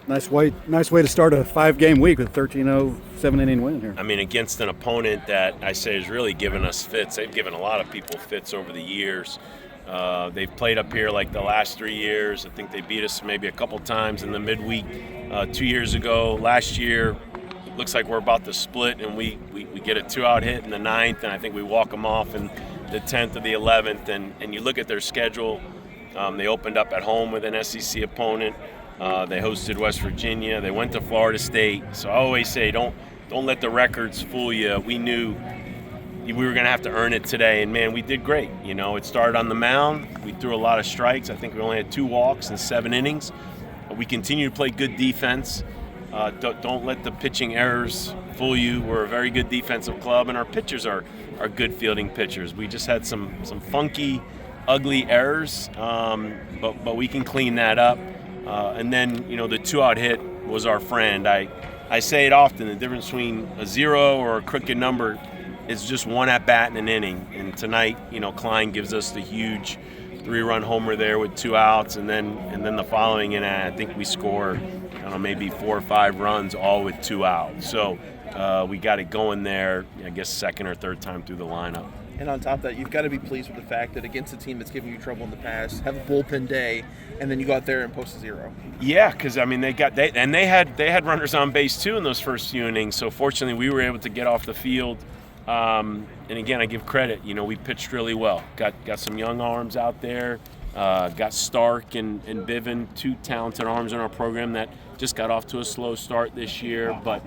Nice way to start a 5-game week with a 13-0, 7-inning win here. I mean, against an opponent that I say has really given us fits. They've given a lot of people fits over the years. They've played up here like the last 3 years. I think they beat us maybe a couple times in the midweek 2 years ago. Last year, looks like we're about to split, and we get a 2-out hit in the 9th, and I think we walk them off in the 10th or the 11th. And you look at their schedule. They opened up at home with an SEC opponent. They hosted West Virginia. They went to Florida State. So I always say, don't let the records fool you. We knew we were going to have to earn it today, and man, we did great. You know, it started on the mound. We threw a lot of strikes. I think we only had 2 walks in 7 innings. We continue to play good defense. Don't let the pitching errors fool you. We're a very good defensive club, and our pitchers are good fielding pitchers. We just had some funky, ugly errors, but we can clean that up. And then, you know, the 2-out hit was our friend. I say it often, the difference between a 0 or a crooked number is just 1 at-bat in an inning. And tonight, you know, Klein gives us the huge 3-run homer there with 2 outs, and then the following inning, I think we score, I don't know, maybe 4 or 5 runs, all with 2 outs. So we got it going there, I guess, second or third time through the lineup. And on top of that, you've got to be pleased with the fact that against a team that's given you trouble in the past, have a bullpen day, and then you go out there and post a 0. Yeah, because I mean they had runners on base too in those first few innings. So fortunately, we were able to get off the field. And again, I give credit. You know, we pitched really well. Got some young arms out there. Got Stark and Bivin, 2 talented arms in our program that just got off to a slow start this year, but.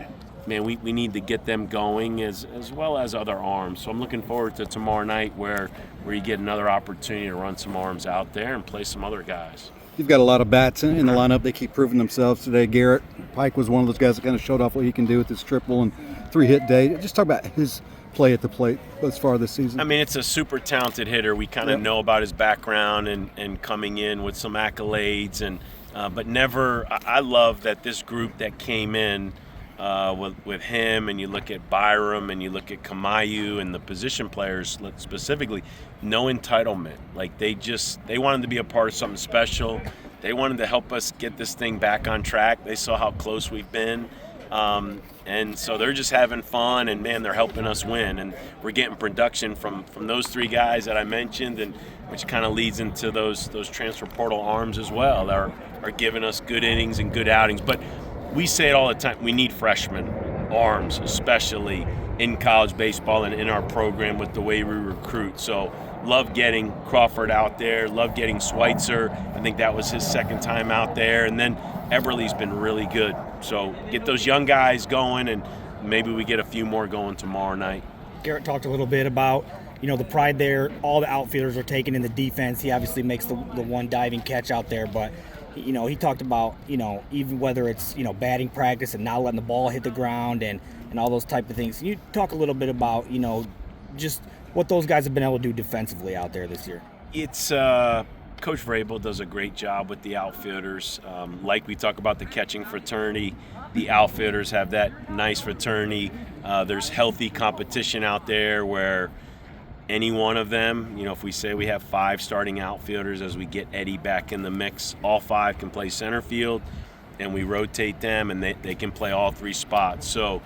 Man, we need to get them going as well as other arms. So I'm looking forward to tomorrow night where you get another opportunity to run some arms out there and play some other guys. You've got a lot of bats in the lineup. They keep proving themselves today. Garrett Pike was one of those guys that kind of showed off what he can do with his triple and 3-hit day. Just talk about his play at the plate thus far this season. I mean, it's a super talented hitter. We kind of know about his background and coming in with some accolades. But never – I love that this group that came in – with him, and you look at Byram and you look at Kamayu and the position players specifically, no entitlement. Like they wanted to be a part of something special. They wanted to help us get this thing back on track. They saw how close we've been. And so they're just having fun, and man, they're helping us win. And we're getting production from those 3 guys that I mentioned, and which kind of leads into those transfer portal arms as well. Are giving us good innings and good outings. But we say it all the time, we need freshmen, arms, especially in college baseball and in our program with the way we recruit. So love getting Crawford out there, love getting Schweitzer. I think that was his 2nd time out there. And then Eberle's been really good. So get those young guys going, and maybe we get a few more going tomorrow night. Garrett talked a little bit about, you know, the pride there. All the outfielders are taking in the defense. He obviously makes the one diving catch out there, but you know, he talked about, you know, even whether it's, you know, batting practice and not letting the ball hit the ground and all those type of things. Can you talk a little bit about, you know, just what those guys have been able to do defensively out there this year? It's Coach Vrabel does a great job with the outfielders. Like we talk about the catching fraternity, the outfielders have that nice fraternity. There's healthy competition out there where any one of them, you know, if we say we have 5 starting outfielders, as we get Eddie back in the mix, all 5 can play center field, and we rotate them, and they can play all 3 spots. So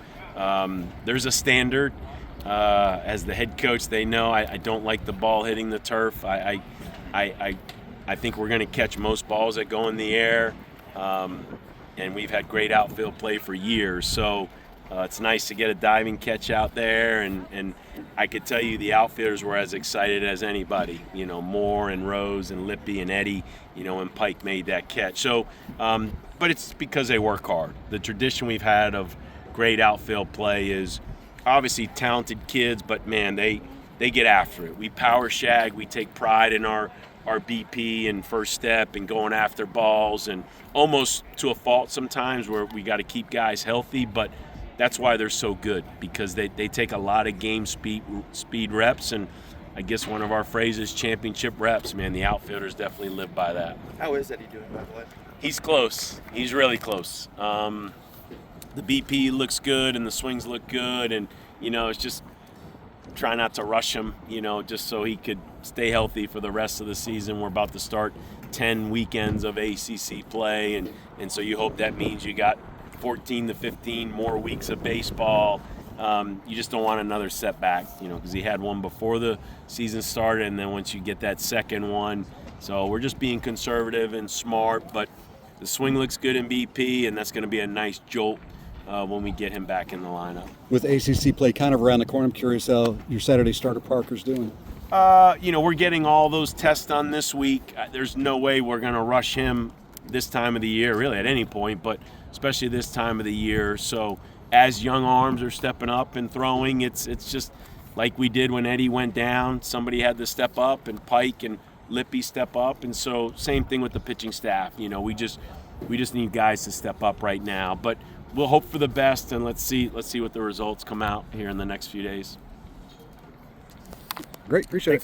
there's a standard. As the head coach, they know I don't like the ball hitting the turf. I think we're going to catch most balls that go in the air, and we've had great outfield play for years. So it's nice to get a diving catch out there, and I could tell you the outfielders were as excited as anybody. You know, Moore and Rose and Lippy and Eddie, you know, when Pike made that catch. So, but it's because they work hard. The tradition we've had of great outfield play is obviously talented kids, but man, they get after it. We power shag. We take pride in our BP and first step and going after balls, and almost to a fault sometimes where we got to keep guys healthy, but that's why they're so good, because they take a lot of game speed reps, and I guess one of our phrases, championship reps. Man, the outfielders definitely live by that. How is Eddie doing, by the way? He's close. He's really close. The BP looks good and the swings look good, and you know, it's just try not to rush him, you know, just so he could stay healthy for the rest of the season. We're about to start 10 weekends of ACC play, and so you hope that means you got 14 to 15 more weeks of baseball. You just don't want another setback, because he had one before the season started, and then once you get that second one. So we're just being conservative and smart, but the swing looks good in BP, and that's going to be a nice jolt when we get him back in the lineup. With ACC play kind of around the corner, I'm curious how your Saturday starter Parker's doing. We're getting all those tests done this week. There's no way we're going to rush him this time of the year, really at any point, but especially this time of the year. So as young arms are stepping up and throwing, it's just like we did when Eddie went down. Somebody had to step up, and Pike and Lippy step up, and so same thing with the pitching staff. We just need guys to step up right now. But we'll hope for the best, and let's see what the results come out here in the next few days. Great, appreciate it.